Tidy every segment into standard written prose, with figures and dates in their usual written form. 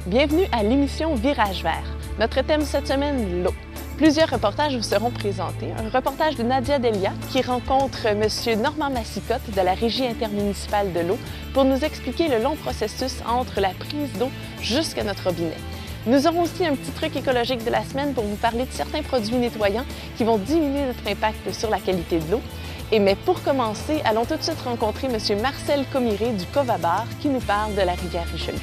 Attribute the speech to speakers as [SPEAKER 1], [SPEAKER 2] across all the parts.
[SPEAKER 1] Bienvenue à l'émission Virage vert. Notre thème cette semaine, l'eau. Plusieurs reportages vous seront présentés. Un reportage de Nadia Delia qui rencontre M. Normand Massicotte de la Régie intermunicipale de l'eau pour nous expliquer le long processus entre la prise d'eau jusqu'à notre robinet. Nous aurons aussi un petit truc écologique de la semaine pour vous parler de certains produits nettoyants qui vont diminuer notre impact sur la qualité de l'eau. Mais pour commencer, allons tout de suite rencontrer M. Marcel Comiré du Covabar qui nous parle de la rivière Richelieu.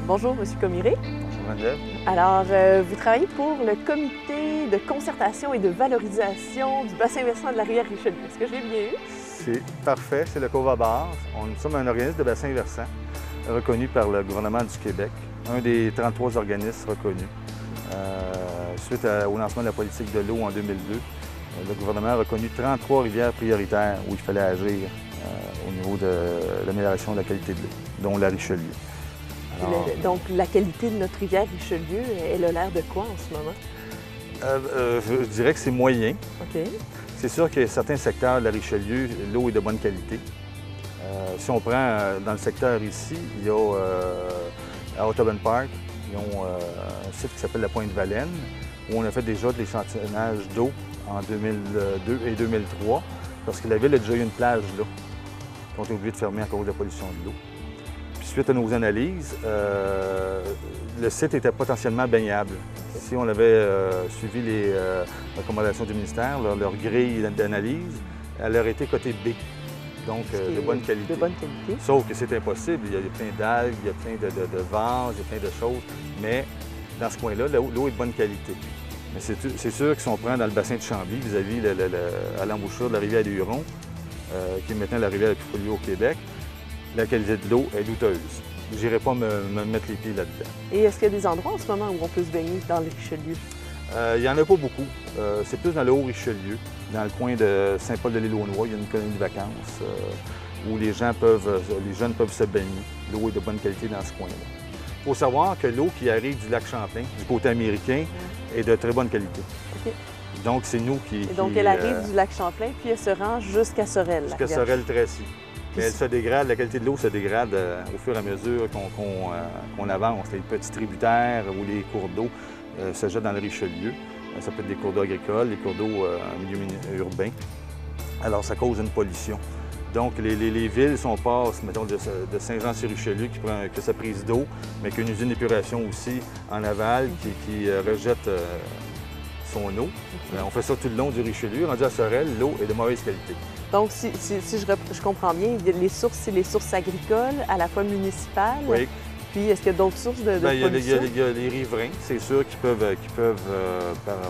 [SPEAKER 1] Bonjour, M. Comiré.
[SPEAKER 2] Bonjour, Madeleine.
[SPEAKER 1] Alors, vous travaillez pour le comité de concertation et de valorisation du bassin versant de la rivière Richelieu. Est-ce que j'ai bien eu?
[SPEAKER 2] C'est parfait, c'est le Covabar. Nous sommes un organisme de bassin versant reconnu par le gouvernement du Québec, un des 33 organismes reconnus. Suite au lancement de la politique de l'eau en 2002, le gouvernement a reconnu 33 rivières prioritaires où il fallait agir au niveau de l'amélioration de la qualité de l'eau, dont la Richelieu.
[SPEAKER 1] Alors, donc, la qualité de notre rivière Richelieu, elle a l'air de quoi en ce moment?
[SPEAKER 2] Je dirais que c'est moyen.
[SPEAKER 1] OK.
[SPEAKER 2] C'est sûr qu'il y a certains secteurs de la Richelieu, l'eau est de bonne qualité. Si on prend dans le secteur ici, il y a à Audubon Park, ils ont un site qui s'appelle la Pointe-Valène, où on a fait déjà de l'échantillonnage d'eau en 2002 et 2003, parce que la ville a déjà eu une plage là, qu'on a obligé de fermer à cause de la pollution de l'eau. Suite à nos analyses, le site était potentiellement baignable. Si on avait suivi les recommandations du ministère, leur grille d'analyse, elle aurait été cotée B, donc de bonne qualité.
[SPEAKER 1] De bonne qualité.
[SPEAKER 2] Sauf que c'est impossible. Il y a plein d'algues, il y a plein de vases, il y a plein de choses. Mais dans ce coin-là, l'eau est de bonne qualité. Mais c'est sûr que si on prend dans le bassin de Chambly, vis-à-vis à l'embouchure de la rivière des Hurons, qui est maintenant la rivière la plus polluée au Québec, la qualité de l'eau est douteuse. Je n'irai pas me mettre les pieds là-dedans.
[SPEAKER 1] Et est-ce qu'il y a des endroits en ce moment où on peut se baigner dans le Richelieu?
[SPEAKER 2] Il n'y en a pas beaucoup. C'est plus dans le Haut-Richelieu, dans le coin de Saint-Paul-de-l'Île-aux-Noix. Il y a une colonie de vacances où les jeunes peuvent se baigner. L'eau est de bonne qualité dans ce coin-là. Il faut savoir que l'eau qui arrive du lac Champlain, du côté américain, est de très bonne qualité.
[SPEAKER 1] OK.
[SPEAKER 2] Donc, c'est nous qui...
[SPEAKER 1] Et donc, elle arrive du lac Champlain, puis elle se rend jusqu'à Sorel.
[SPEAKER 2] Jusqu'à Sorel-Tracy. Mais elle se dégrade, la qualité de l'eau se dégrade au fur et à mesure qu'on avance. Les petits tributaires ou les cours d'eau se jettent dans le Richelieu. Ça peut être des cours d'eau agricoles, des cours d'eau en milieu urbain. Alors, ça cause une pollution. Donc, les villes, si on passe, mettons, de Saint-Jean-sur-Richelieu, qui prend que sa prise d'eau, mais qui a une usine d'épuration aussi en aval qui rejette son eau. On fait ça tout le long du Richelieu. Rendu à Sorel, l'eau est de mauvaise qualité.
[SPEAKER 1] Donc, si je comprends bien, les sources, c'est les sources agricoles, à la fois municipales.
[SPEAKER 2] Oui.
[SPEAKER 1] Puis, est-ce qu'il y a d'autres sources de pollution?
[SPEAKER 2] Il y a les riverains, c'est sûr, qui peuvent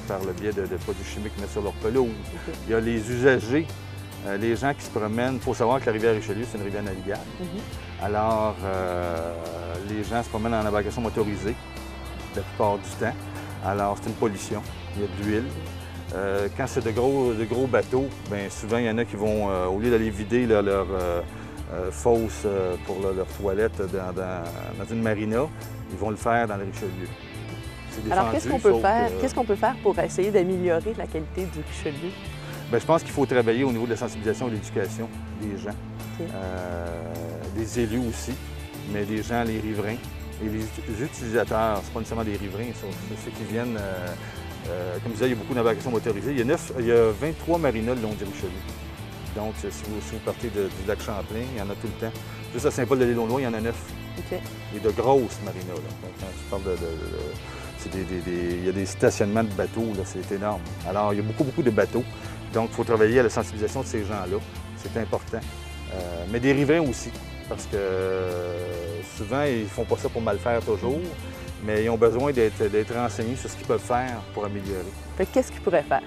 [SPEAKER 2] par le biais de produits chimiques, mettre sur leur pelouse. Okay. Il y a les usagers, les gens qui se promènent. Il faut savoir que la rivière Richelieu, c'est une rivière navigable. Alors, les gens se promènent en embarcation motorisée la plupart du temps. Alors, c'est une pollution. Il y a de l'huile. Quand c'est de gros bateaux, bien, souvent, il y en a qui vont, au lieu d'aller vider leur fosse pour leur toilette dans une marina, ils vont le faire dans le Richelieu.
[SPEAKER 1] Alors, qu'est-ce qu'on peut faire pour essayer d'améliorer la qualité du Richelieu?
[SPEAKER 2] Bien, je pense qu'il faut travailler au niveau de la sensibilisation et de l'éducation des gens, okay. Des élus aussi, mais des gens, les riverains et les utilisateurs. Ce n'est pas nécessairement des riverains, c'est ceux qui viennent... comme je disais, il y a beaucoup d'embarcations motorisées. Il y a 23 marinas le long du Richelieu. Donc, si vous partez du lac Champlain, il y en a tout le temps. Juste à Saint-Paul-de-l'Île-aux-Noix, il y en a 9.
[SPEAKER 1] Okay.
[SPEAKER 2] Et de grosses marinas. Là. Donc, quand je parle il y a des stationnements de bateaux, c'est énorme. Alors, il y a beaucoup de bateaux. Donc, il faut travailler à la sensibilisation de ces gens-là. C'est important. Mais des riverains aussi. Parce que souvent, ils ne font pas ça pour mal faire toujours. Mais ils ont besoin d'être renseignés sur ce qu'ils peuvent faire pour améliorer.
[SPEAKER 1] Qu'est-ce qu'ils pourraient faire?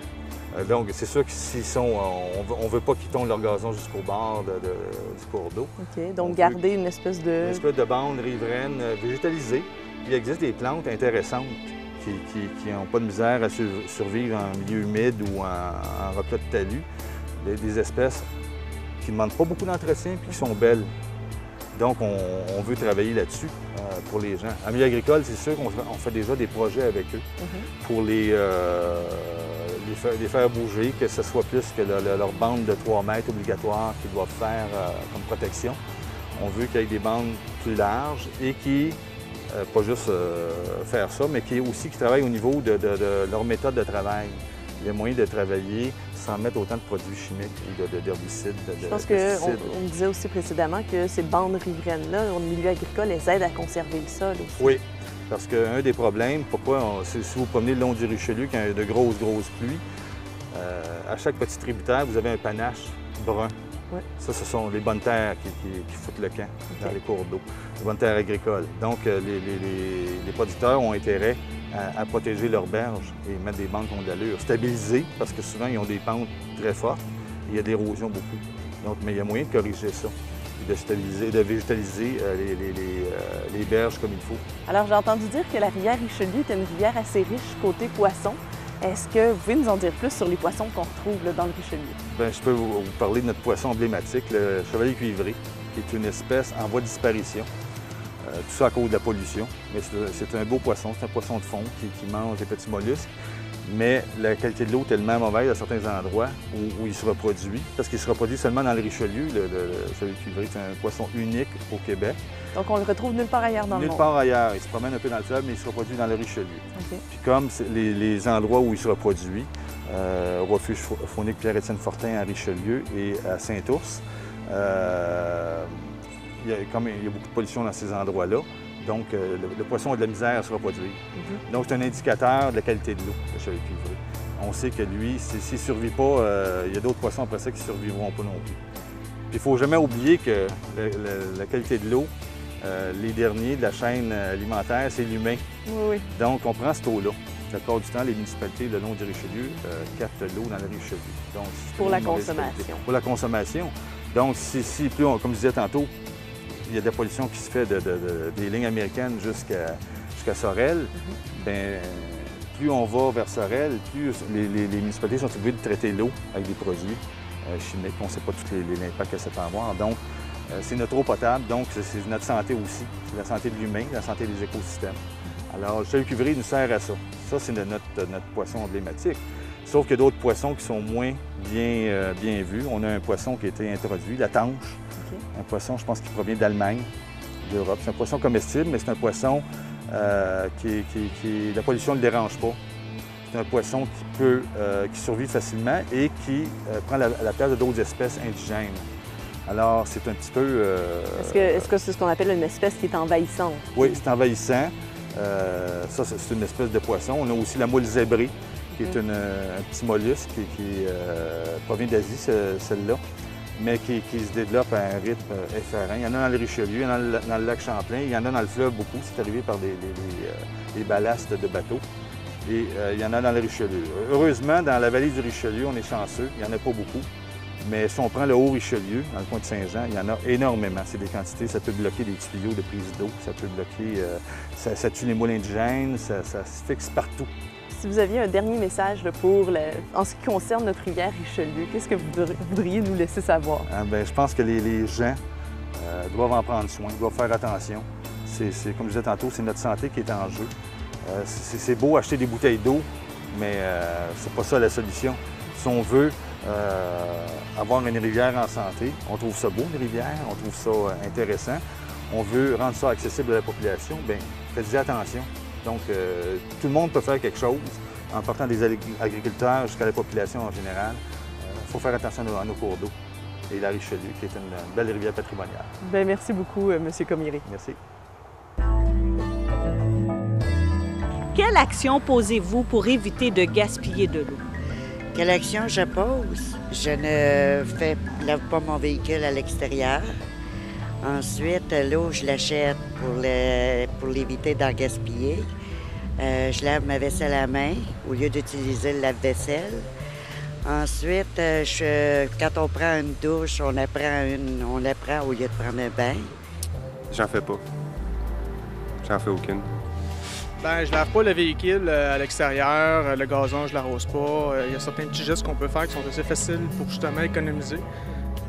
[SPEAKER 2] Donc, c'est sûr que on ne veut pas qu'ils tombent leur gazon jusqu'au bord du cours d'eau.
[SPEAKER 1] OK. Donc, garder une espèce de...
[SPEAKER 2] Une espèce de bande riveraine végétalisée. Il existe des plantes intéressantes qui n'ont pas de misère à survivre en milieu humide ou en replat de talus. Des espèces qui ne demandent pas beaucoup d'entretien et qui sont belles. Donc, on veut travailler là-dessus pour les gens. En milieu agricole, c'est sûr qu'on fait déjà des projets avec eux pour les faire bouger, que ce soit plus que leur bande de 3 mètres obligatoire qu'ils doivent faire comme protection. On veut qu'il y ait des bandes plus larges et qui, pas juste faire ça, mais qui travaillent au niveau de leur méthode de travail. Il y a moyen de travailler sans mettre autant de produits chimiques ou d'herbicides,
[SPEAKER 1] Je pense qu'on disait aussi précédemment que ces bandes riveraines-là, au milieu agricole, elles aident à conserver le sol aussi.
[SPEAKER 2] Oui, parce qu'un des problèmes, si vous promenez le long du Richelieu, quand il y a de grosses pluies, à chaque petit tributaire, vous avez un panache brun.
[SPEAKER 1] Oui.
[SPEAKER 2] Ça, ce sont les bonnes terres qui foutent le camp dans les cours d'eau, les bonnes terres agricoles. Donc, les producteurs ont intérêt à protéger leurs berges et mettre des bandes qui ont de l'allure. Stabiliser, parce que souvent, ils ont des pentes très fortes et il y a de l'érosion beaucoup. Donc, mais il y a moyen de corriger ça, de stabiliser, de végétaliser les berges comme il faut.
[SPEAKER 1] Alors, j'ai entendu dire que la rivière Richelieu est une rivière assez riche côté poissons. Est-ce que vous pouvez nous en dire plus sur les poissons qu'on retrouve là, dans le Richelieu?
[SPEAKER 2] Bien, je peux vous parler de notre poisson emblématique, le chevalier cuivré, qui est une espèce en voie de disparition. Tout ça à cause de la pollution. Mais c'est un beau poisson, c'est un poisson de fond qui mange des petits mollusques. Mais la qualité de l'eau est tellement mauvaise à certains endroits où il se reproduit, parce qu'il se reproduit seulement dans le Richelieu. Le chevalier cuivré, c'est un poisson unique au Québec.
[SPEAKER 1] Donc on le retrouve nulle part ailleurs dans le monde?
[SPEAKER 2] Nulle part ailleurs. Il se promène un peu dans le fleuve, mais il se reproduit dans le Richelieu.
[SPEAKER 1] Okay.
[SPEAKER 2] Puis comme les endroits où il se reproduit, au refuge faunique Pierre-Étienne Fortin à Richelieu et à Saint-Ours, il y a beaucoup de pollution dans ces endroits-là. Donc, le poisson a de la misère à se reproduire. Donc, c'est un indicateur de la qualité de l'eau, le chevalier cuivré. On sait que lui, s'il ne survit pas, il y a d'autres poissons après ça qui ne survivront pas non plus. Puis, il ne faut jamais oublier que la qualité de l'eau, les derniers de la chaîne alimentaire, c'est l'humain.
[SPEAKER 1] Oui.
[SPEAKER 2] Donc, on prend cette eau-là. La plupart du temps, les municipalités le long du Richelieu captent l'eau dans le Richelieu. Donc,
[SPEAKER 1] pour la consommation.
[SPEAKER 2] Pour la consommation. Donc, comme je disais tantôt, il y a de la pollution qui se fait des lignes américaines jusqu'à Sorel. Bien, plus on va vers Sorel, plus les municipalités sont obligées de traiter l'eau avec des produits chimiques. On ne sait pas tous les impacts que ça peut avoir. Donc, c'est notre eau potable, donc c'est notre santé aussi. C'est la santé de l'humain, la santé des écosystèmes. Alors, le chevalier cuivré nous sert à ça. Ça, c'est notre poisson emblématique. Sauf qu'il y a d'autres poissons qui sont moins bien vus. On a un poisson qui a été introduit, la tanche. Okay. Un poisson, je pense, qui provient d'Allemagne, d'Europe. C'est un poisson comestible, mais c'est un poisson la pollution ne le dérange pas. C'est un poisson qui survit facilement et qui prend la place de d'autres espèces indigènes. Alors, c'est un petit peu...
[SPEAKER 1] Est-ce que c'est ce qu'on appelle une espèce qui est envahissante?
[SPEAKER 2] Oui, c'est envahissant. Ça, c'est une espèce de poisson. On a aussi la moule zébrée, qui est un petit mollusque qui provient d'Asie, celle-là, mais qui se développe à un rythme effrayant. Il y en a dans le Richelieu, il y en a dans le lac Champlain, il y en a dans le fleuve beaucoup. C'est arrivé par des ballastes de bateaux. Et il y en a dans le Richelieu. Heureusement, dans la vallée du Richelieu, on est chanceux. Il n'y en a pas beaucoup. Mais si on prend le Haut-Richelieu, dans le coin de Saint-Jean, il y en a énormément. C'est des quantités. Ça peut bloquer des tuyaux de prise d'eau. Ça peut bloquer... ça tue les moules indigènes. Ça se fixe partout.
[SPEAKER 1] Si vous aviez un dernier message là, en ce qui concerne notre rivière Richelieu, qu'est-ce que vous voudriez nous laisser savoir?
[SPEAKER 2] Bien, je pense que les gens doivent en prendre soin, doivent faire attention. Comme je disais tantôt, c'est notre santé qui est en jeu. C'est beau acheter des bouteilles d'eau, mais c'est pas ça la solution. Si on veut avoir une rivière en santé, on trouve ça beau, une rivière, on trouve ça intéressant, on veut rendre ça accessible à la population, bien, faites-y attention. Donc, tout le monde peut faire quelque chose, en partant des agriculteurs jusqu'à la population en général. Il faut faire attention à nos cours d'eau et la Richelieu, qui est une belle rivière patrimoniale.
[SPEAKER 1] Bien, merci beaucoup, M. Commieri.
[SPEAKER 2] Merci.
[SPEAKER 3] Quelle action posez-vous pour éviter de gaspiller de l'eau?
[SPEAKER 4] Quelle action je pose? Je ne lave pas mon véhicule à l'extérieur. Ensuite, l'eau, je l'achète pour l'éviter d'en gaspiller. Je lave ma vaisselle à main au lieu d'utiliser le lave-vaisselle. Ensuite, quand on prend une douche, on la prend au lieu de prendre un bain.
[SPEAKER 5] J'en fais pas. J'en fais aucune. Ben, je lave pas le véhicule à l'extérieur, le gazon, je l'arrose pas. Il y a certains petits gestes qu'on peut faire qui sont assez faciles pour justement économiser.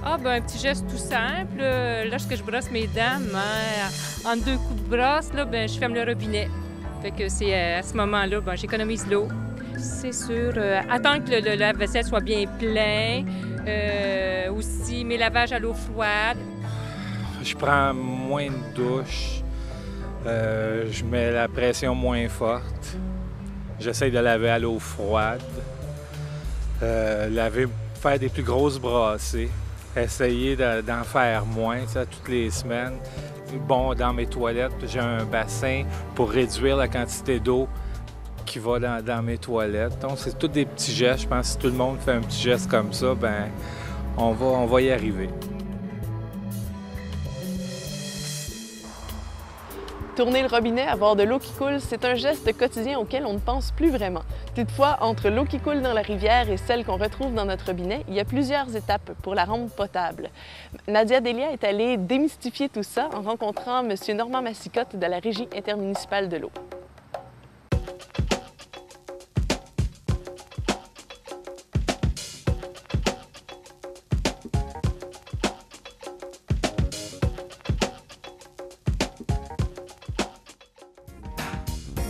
[SPEAKER 6] Ah, ben un petit geste tout simple. Lorsque je brosse mes dents, en 2 coups de brosse, là, ben, je ferme le robinet. Fait que c'est à ce moment-là, ben, j'économise l'eau. C'est sûr, attendre que le lave-vaisselle soit bien plein. Aussi, mes lavages à l'eau froide.
[SPEAKER 7] Je prends moins de douches. Je mets la pression moins forte. J'essaie de laver à l'eau froide. Faire des plus grosses brassées. Essayer d'en faire moins, ça, toutes les semaines. Bon, dans mes toilettes, j'ai un bassin pour réduire la quantité d'eau qui va dans mes toilettes. Donc, c'est tous des petits gestes. Je pense que si tout le monde fait un petit geste comme ça, ben on va y arriver.
[SPEAKER 1] Tourner le robinet, avoir de l'eau qui coule, c'est un geste quotidien auquel on ne pense plus vraiment. Toutefois, entre l'eau qui coule dans la rivière et celle qu'on retrouve dans notre robinet, il y a plusieurs étapes pour la rendre potable. Nadia Delia est allée démystifier tout ça en rencontrant M. Normand Massicotte de la Régie intermunicipale de l'eau.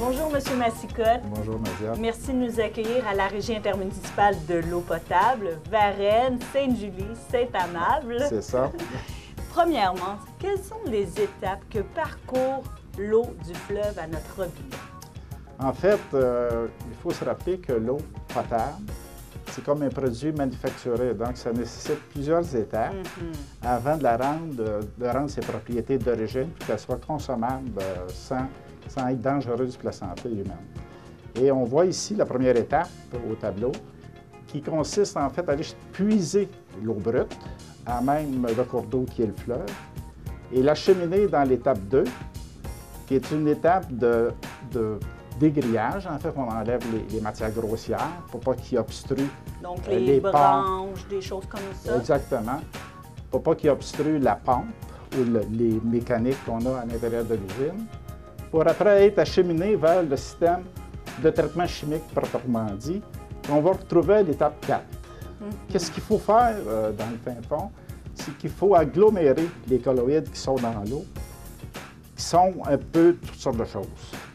[SPEAKER 3] Bonjour, M. Massicotte.
[SPEAKER 2] Bonjour, Nadia.
[SPEAKER 3] Merci de nous accueillir à la Régie intermunicipale de l'eau potable, Varennes, Sainte-Julie, Saint-Amable.
[SPEAKER 8] C'est ça.
[SPEAKER 3] Premièrement, quelles sont les étapes que parcourt l'eau du fleuve à notre robinet?
[SPEAKER 8] En fait, il faut se rappeler que l'eau potable, c'est comme un produit manufacturé, donc ça nécessite plusieurs étapes avant de rendre ses propriétés d'origine pour qu'elle soit consommable sans être dangereuse pour la santé humaine. Et on voit ici la première étape au tableau qui consiste en fait à aller puiser l'eau brute à même le cours d'eau qui est le fleuve et l'acheminer dans l'étape 2 qui est une étape de dégrillage. En fait, on enlève les matières grossières pour pas qu'ils obstruent
[SPEAKER 3] donc les branches, des choses comme ça.
[SPEAKER 8] Exactement. Pour pas qu'ils obstruent la pompe ou les mécaniques qu'on a à l'intérieur de l'usine, pour après être acheminé vers le système de traitement chimique proprement dit, qu'on va retrouver à l'étape 4. Qu'est-ce qu'il faut faire dans le fin fond? C'est qu'il faut agglomérer les colloïdes qui sont dans l'eau, qui sont un peu toutes sortes de choses.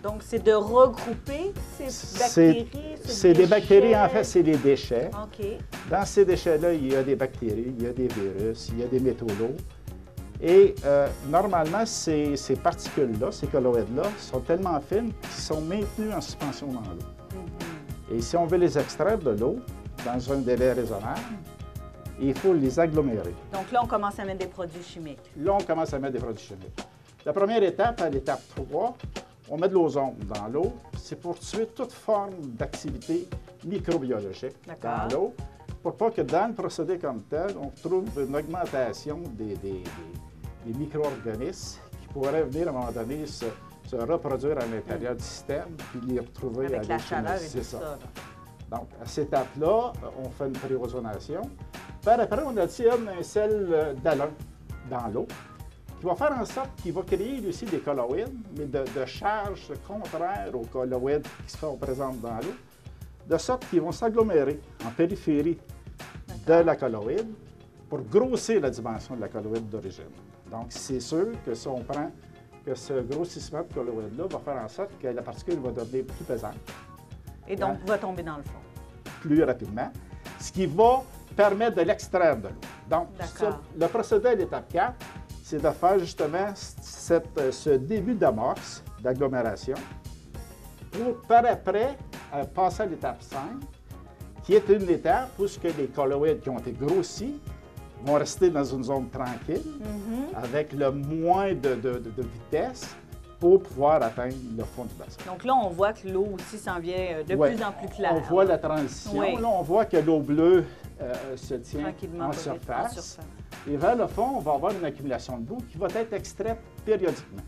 [SPEAKER 3] Donc, c'est de regrouper ces bactéries?
[SPEAKER 8] C'est des bactéries, en fait, c'est des déchets.
[SPEAKER 3] OK.
[SPEAKER 8] Dans ces déchets-là, il y a des bactéries, il y a des virus, il y a des métaux lourds. Et normalement, ces particules-là, ces colloïdes-là, sont tellement fines qu'ils sont maintenus en suspension dans l'eau. Et si on veut les extraire de l'eau, dans un délai raisonnable, il faut les agglomérer.
[SPEAKER 3] Donc là, on commence à mettre des produits chimiques.
[SPEAKER 8] Là, on commence à mettre des produits chimiques. La première étape, à l'étape 3, on met de l'ozone dans l'eau. C'est pour tuer toute forme d'activité microbiologique dans l'eau, pour pas que dans le procédé comme tel, on trouve une augmentation des micro-organismes qui pourraient venir à un moment donné se reproduire à l'intérieur du système puis les retrouver
[SPEAKER 3] avec la chaleur et tout ça.
[SPEAKER 8] Donc, à cette étape-là, on fait une préozonation. Par après, on attire un sel d'alun dans l'eau qui va faire en sorte qu'il va créer lui aussi des colloïdes, mais de charge contraire aux colloïdes qui sont présents dans l'eau, de sorte qu'ils vont s'agglomérer en périphérie de la colloïde pour grossir la dimension de la colloïde d'origine. Donc, c'est sûr que si on prend que ce grossissement de colloïde-là va faire en sorte que la particule va devenir plus pesante.
[SPEAKER 3] Et donc, va tomber dans le fond.
[SPEAKER 8] Plus rapidement, ce qui va permettre de l'extraire de l'eau. Donc, le procédé à l'étape 4, c'est de faire justement ce début d'amorce, d'agglomération, pour par après passer à l'étape 5, qui est une étape où les colloïdes qui ont été grossis vont rester dans une zone tranquille, avec le moins de vitesse pour pouvoir atteindre le fond du bassin.
[SPEAKER 3] Donc là, on voit que l'eau aussi s'en vient de plus en plus claire.
[SPEAKER 8] On voit la transition. Là, on voit que l'eau bleue se tient
[SPEAKER 3] tranquillement
[SPEAKER 8] en surface. Et vers le fond, on va avoir une accumulation de boue qui va être extraite périodiquement.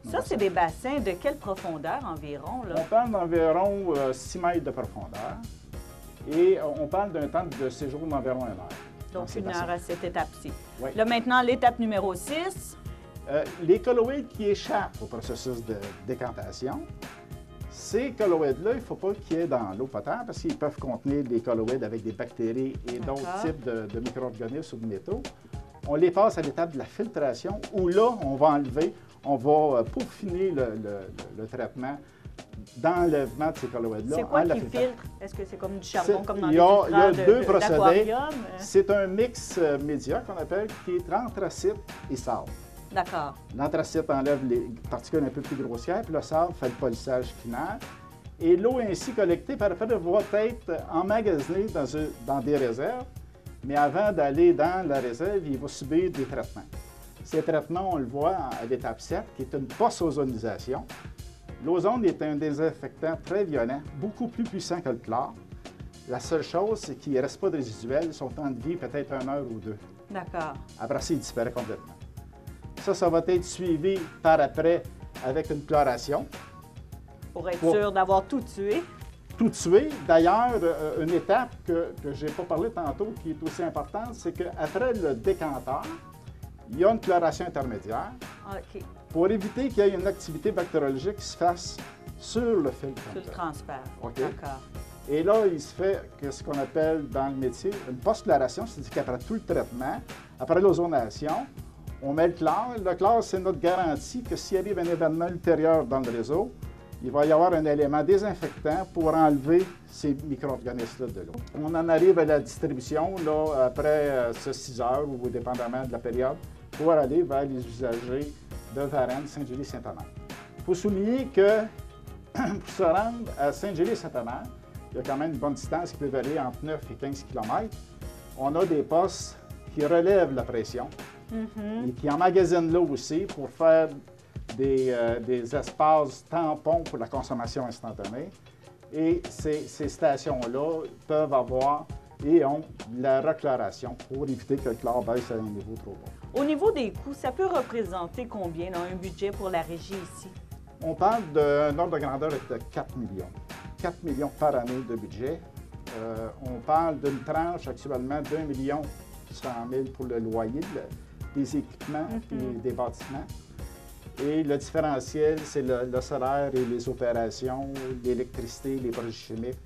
[SPEAKER 3] Ça, c'est des bassins de quelle profondeur environ? Là?
[SPEAKER 8] On parle d'environ 6 mètres de profondeur et on parle d'un temps de séjour d'environ 1 heure.
[SPEAKER 3] Donc, 1 heure à cette étape-ci.
[SPEAKER 8] Oui.
[SPEAKER 3] Là, maintenant, l'étape numéro 6.
[SPEAKER 8] Les colloïdes qui échappent au processus de décantation, Ces colloïdes-là, il ne faut pas qu'ils aient dans l'eau potable parce qu'ils peuvent contenir des colloïdes avec des bactéries et d'autres types de micro-organismes ou de métaux. On les passe à l'étape de la filtration où là, on va enlever, on va peaufiner le traitement d'enlèvement de ces colloïdes-là.
[SPEAKER 3] C'est quoi qui filtre? Est-ce que c'est comme du charbon, comme dans
[SPEAKER 8] il y a
[SPEAKER 3] les
[SPEAKER 8] deux procédés.
[SPEAKER 3] C'est
[SPEAKER 8] un mix média qu'on appelle qui est anthracite et sable.
[SPEAKER 3] D'accord.
[SPEAKER 8] L'anthracite enlève les particules un peu plus grossières, puis le sable fait le polissage final. Et l'eau ainsi collectée, par après, va être emmagasinée dans des réserves, mais avant d'aller dans la réserve, il va subir des traitements. Ces traitements, on le voit à l'étape 7, qui est une post-ozonisation. L'ozone est un désinfectant très violent, beaucoup plus puissant que le chlore. La seule chose, c'est qu'il ne reste pas de résiduels. Son temps de vie peut-être 1 heure ou 2.
[SPEAKER 3] D'accord.
[SPEAKER 8] Après ça, il disparaît complètement. Ça va être suivi par après avec une chloration.
[SPEAKER 3] Pour être sûr d'avoir tout tué.
[SPEAKER 8] Tout tué. D'ailleurs, une étape que je n'ai pas parlé tantôt, qui est aussi importante, c'est qu'après le décanteur, il y a une chloration intermédiaire.
[SPEAKER 3] OK.
[SPEAKER 8] Pour éviter qu'il y ait une activité bactériologique qui se fasse sur le filtre.
[SPEAKER 3] Sur le transfert.
[SPEAKER 8] Okay.
[SPEAKER 3] D'accord.
[SPEAKER 8] Et là, il se fait ce qu'on appelle dans le métier une post-chloration, c'est-à-dire qu'après tout le traitement, après l'ozonation, on met le chlore. Le chlore, c'est notre garantie que s'il arrive un événement ultérieur dans le réseau, il va y avoir un élément désinfectant pour enlever ces micro-organismes de l'eau. On en arrive à la distribution là, après 6 heures, ou dépendamment de la période, pour aller vers les usagers de Varennes, Sainte-Julie, Saint-Omer. Il faut souligner que pour se rendre à Sainte-Julie, Saint-Omer, il y a quand même une bonne distance qui peut varier entre 9 et 15 km. On a des postes qui relèvent la pression et qui emmagasinent l'eau aussi pour faire des espaces tampons pour la consommation instantanée. Et ces stations-là peuvent avoir et ont la rechloration pour éviter que le chlore baisse à un niveau trop bas.
[SPEAKER 3] Au niveau des coûts, ça peut représenter combien un budget pour la régie ici?
[SPEAKER 8] On parle d'un ordre de grandeur de 4 millions. 4 millions par année de budget. On parle d'une tranche actuellement d'1 100 000 pour le loyer, des équipements et des bâtiments. Et le différentiel, c'est le salaire et les opérations, l'électricité, les produits chimiques.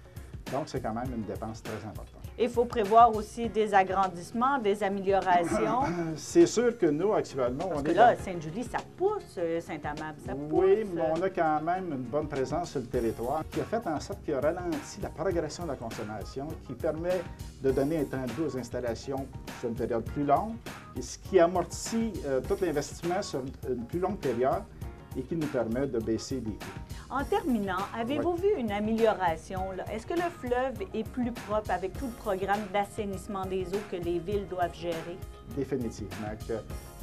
[SPEAKER 8] Donc, c'est quand même une dépense très importante.
[SPEAKER 3] Il faut prévoir aussi des agrandissements, des améliorations.
[SPEAKER 8] C'est sûr que nous, actuellement,
[SPEAKER 3] Parce que là, Sainte-Julie, ça pousse, Saint-Amable, ça pousse.
[SPEAKER 8] Oui, mais on a quand même une bonne présence sur le territoire qui a fait en sorte qu'il a ralenti la progression de la consommation, qui permet de donner un temps de vie aux installations sur une période plus longue, et ce qui amortit tout l'investissement sur une plus longue période et qui nous permet de baisser les coûts.
[SPEAKER 3] En terminant, avez-vous vu une amélioration? Est-ce que le fleuve est plus propre avec tout le programme d'assainissement des eaux que les villes doivent gérer?
[SPEAKER 8] Définitivement. Que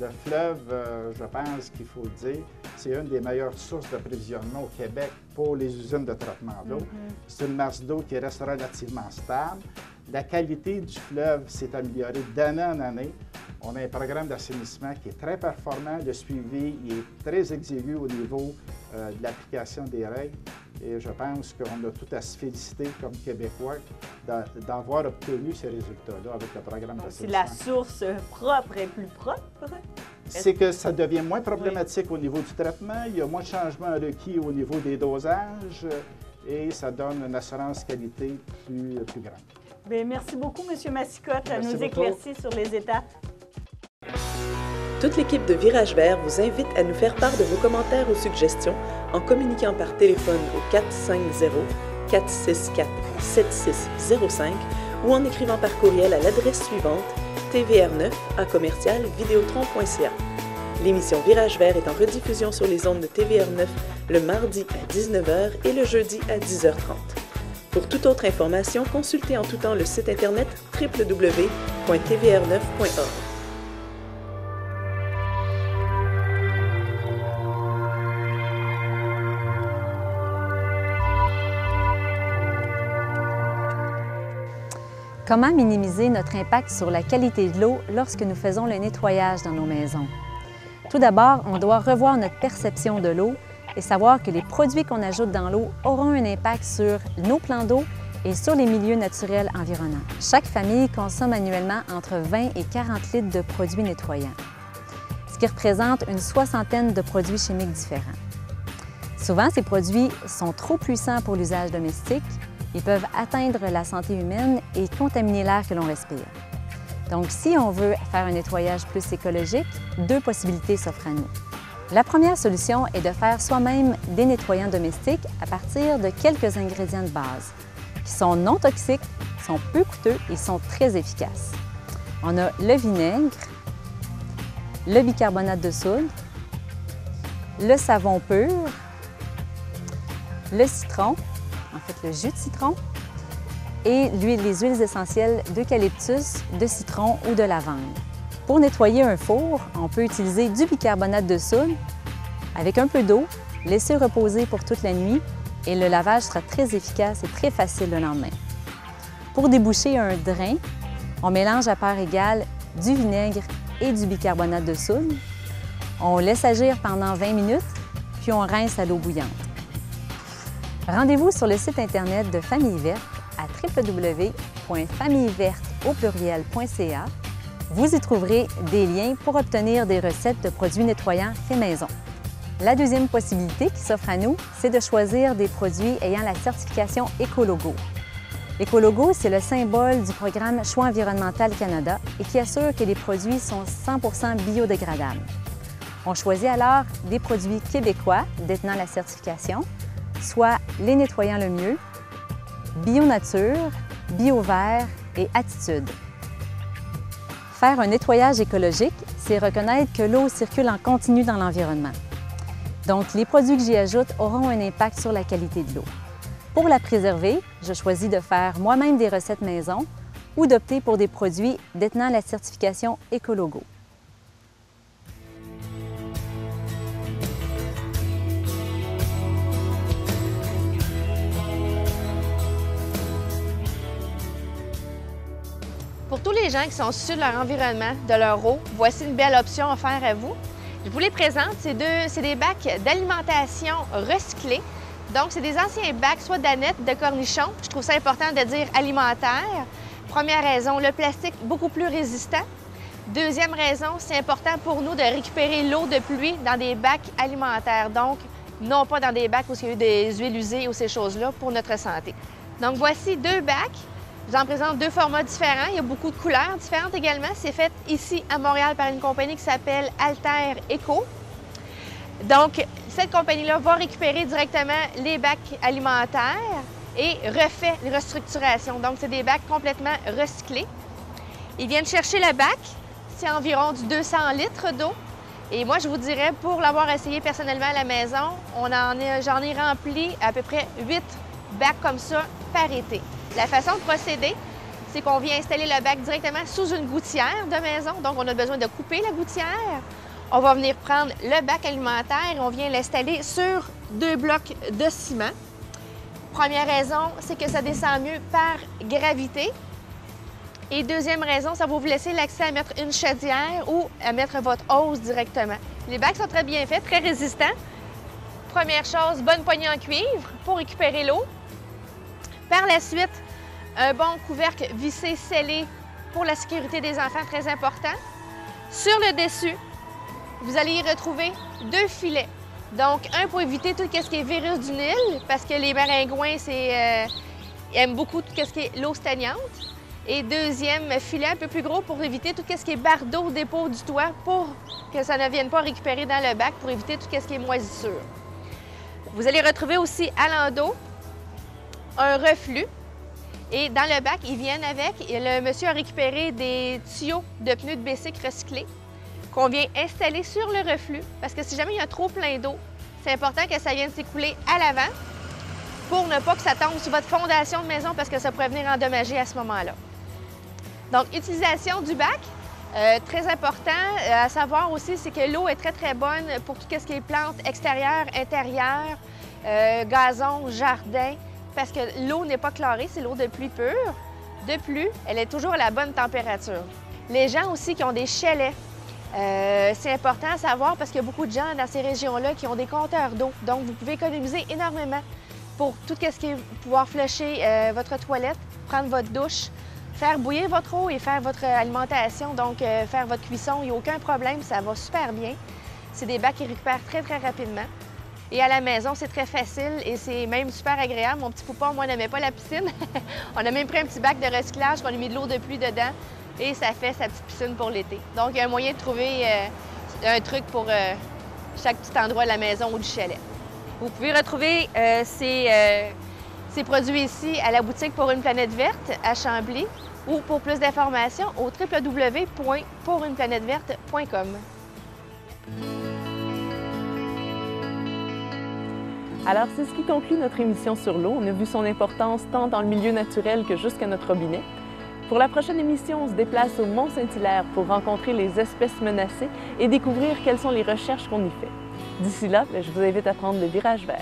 [SPEAKER 8] le fleuve, je pense qu'il faut le dire, c'est une des meilleures sources d'approvisionnement au Québec pour les usines de traitement d'eau. C'est une masse d'eau qui reste relativement stable. La qualité du fleuve s'est améliorée d'année en année. On a un programme d'assainissement qui est très performant. Le suivi est très exigu au niveau de l'application des règles. Et je pense qu'on a tout à se féliciter comme Québécois d'avoir obtenu ces résultats-là avec le programme d'assainissement.
[SPEAKER 3] Si la source propre est plus propre?
[SPEAKER 8] C'est que ça devient moins problématique au niveau du traitement. Il y a moins de changements requis au niveau des dosages et ça donne une assurance qualité plus grande.
[SPEAKER 3] Bien, merci beaucoup, M. Massicotte, à nous éclaircir sur les étapes.
[SPEAKER 9] Toute l'équipe de Virage Vert vous invite à nous faire part de vos commentaires ou suggestions en communiquant par téléphone au 450-464-7605 ou en écrivant par courriel à l'adresse suivante tvr9@vidéotron.ca. L'émission Virage Vert est en rediffusion sur les ondes de TVR9 le mardi à 19h et le jeudi à 10h30. Pour toute autre information, consultez en tout temps le site internet www.tvr9.org.
[SPEAKER 10] Comment minimiser notre impact sur la qualité de l'eau lorsque nous faisons le nettoyage dans nos maisons? Tout d'abord, on doit revoir notre perception de l'eau et savoir que les produits qu'on ajoute dans l'eau auront un impact sur nos plans d'eau et sur les milieux naturels environnants. Chaque famille consomme annuellement entre 20 et 40 litres de produits nettoyants, ce qui représente une soixantaine de produits chimiques différents. Souvent, ces produits sont trop puissants pour l'usage domestique. Ils peuvent atteindre la santé humaine et contaminer l'air que l'on respire. Donc, si on veut faire un nettoyage plus écologique, 2 possibilités s'offrent à nous. La première solution est de faire soi-même des nettoyants domestiques à partir de quelques ingrédients de base qui sont non toxiques, sont peu coûteux et sont très efficaces. On a le vinaigre, le bicarbonate de soude, le savon pur, le citron, en fait le jus de citron, et les huiles essentielles d'eucalyptus, de citron ou de lavande. Pour nettoyer un four, on peut utiliser du bicarbonate de soude avec un peu d'eau, laisser reposer pour toute la nuit et le lavage sera très efficace et très facile le lendemain. Pour déboucher un drain, on mélange à part égale du vinaigre et du bicarbonate de soude. On laisse agir pendant 20 minutes, puis on rince à l'eau bouillante. Rendez-vous sur le site Internet de Famille Verte à www.familleverte.ca. Vous y trouverez des liens pour obtenir des recettes de produits nettoyants faits maison. La deuxième possibilité qui s'offre à nous, c'est de choisir des produits ayant la certification Écologo. Écologo, c'est le symbole du programme Choix environnemental Canada et qui assure que les produits sont 100% biodégradables. On choisit alors des produits québécois détenant la certification, soit les nettoyants le mieux, Bio Nature, Bio Vert et Attitude. Faire un nettoyage écologique, c'est reconnaître que l'eau circule en continu dans l'environnement. Donc, les produits que j'y ajoute auront un impact sur la qualité de l'eau. Pour la préserver, je choisis de faire moi-même des recettes maison ou d'opter pour des produits détenant la certification Écologo.
[SPEAKER 1] Pour tous les gens qui sont soucieux de leur environnement, de leur eau, voici une belle option offerte à vous. Je vous les présente, c'est des bacs d'alimentation recyclés. Donc, c'est des anciens bacs, soit d'aneth, de cornichons. Je trouve ça important de dire alimentaire. Première raison, le plastique beaucoup plus résistant. Deuxième raison, c'est important pour nous de récupérer l'eau de pluie dans des bacs alimentaires. Donc, non pas dans des bacs où il y a eu des huiles usées ou ces choses-là pour notre santé. Donc, voici 2 bacs. Je vous en présente 2 formats différents. Il y a beaucoup de couleurs différentes également. C'est fait ici à Montréal par une compagnie qui s'appelle Alter Eco. Donc, cette compagnie-là va récupérer directement les bacs alimentaires et refait les restructurations. Donc, c'est des bacs complètement recyclés. Ils viennent chercher le bac. C'est environ du 200 litres d'eau. Et moi, je vous dirais, pour l'avoir essayé personnellement à la maison, j'en ai rempli à peu près 8 bacs comme ça par été. La façon de procéder, c'est qu'on vient installer le bac directement sous une gouttière de maison. Donc, on a besoin de couper la gouttière. On va venir prendre le bac alimentaire et on vient l'installer sur 2 blocs de ciment. Première raison, c'est que ça descend mieux par gravité. Et deuxième raison, ça va vous laisser l'accès à mettre une chaudière ou à mettre votre hose directement. Les bacs sont très bien faits, très résistants. Première chose, bonne poignée en cuivre pour récupérer l'eau. Par la suite, un bon couvercle vissé, scellé pour la sécurité des enfants, très important. Sur le dessus, vous allez y retrouver 2 filets. Donc, un pour éviter tout ce qui est virus du Nil, parce que les maringouins aiment beaucoup tout ce qui est l'eau stagnante. Et deuxième filet un peu plus gros pour éviter tout ce qui est barre d'eau au dépôt du toit pour que ça ne vienne pas récupérer dans le bac, pour éviter tout ce qui est moisissure. Vous allez retrouver aussi à l'endos un reflux. Et dans le bac, ils viennent avec. Et le monsieur a récupéré des tuyaux de pneus de bicycle recyclés qu'on vient installer sur le reflux. Parce que si jamais il y a trop plein d'eau, c'est important que ça vienne s'écouler à l'avant pour ne pas que ça tombe sur votre fondation de maison parce que ça pourrait venir endommager à ce moment-là. Donc, utilisation du bac. Très important à savoir aussi, c'est que l'eau est très, très bonne pour tout ce qui est plantes extérieures, intérieures, gazon, jardin. Parce que l'eau n'est pas chlorée, c'est l'eau de pluie pure. De plus, elle est toujours à la bonne température. Les gens aussi qui ont des chalets, c'est important à savoir parce qu'il y a beaucoup de gens dans ces régions-là qui ont des compteurs d'eau. Donc, vous pouvez économiser énormément pour tout ce qui est pouvoir flusher votre toilette, prendre votre douche, faire bouillir votre eau et faire votre alimentation, donc faire votre cuisson. Il n'y a aucun problème, ça va super bien. C'est des bacs qui récupèrent très, très rapidement.
[SPEAKER 11] Et à la maison, c'est très facile et c'est même super agréable. Mon petit poupon, moi, n'aimait pas la piscine. On a même pris un petit bac de recyclage, qu'on a mis de l'eau de pluie dedans et ça fait sa petite piscine pour l'été. Donc, il y a un moyen de trouver un truc pour chaque petit endroit de la maison ou du chalet. Vous pouvez retrouver ces produits ici à la boutique Pour une planète verte à Chambly ou pour plus d'informations au www.pouruneplanèteverte.com.
[SPEAKER 1] Alors, c'est ce qui conclut notre émission sur l'eau. On a vu son importance tant dans le milieu naturel que jusqu'à notre robinet. Pour la prochaine émission, on se déplace au Mont-Saint-Hilaire pour rencontrer les espèces menacées et découvrir quelles sont les recherches qu'on y fait. D'ici là, je vous invite à prendre le virage vert.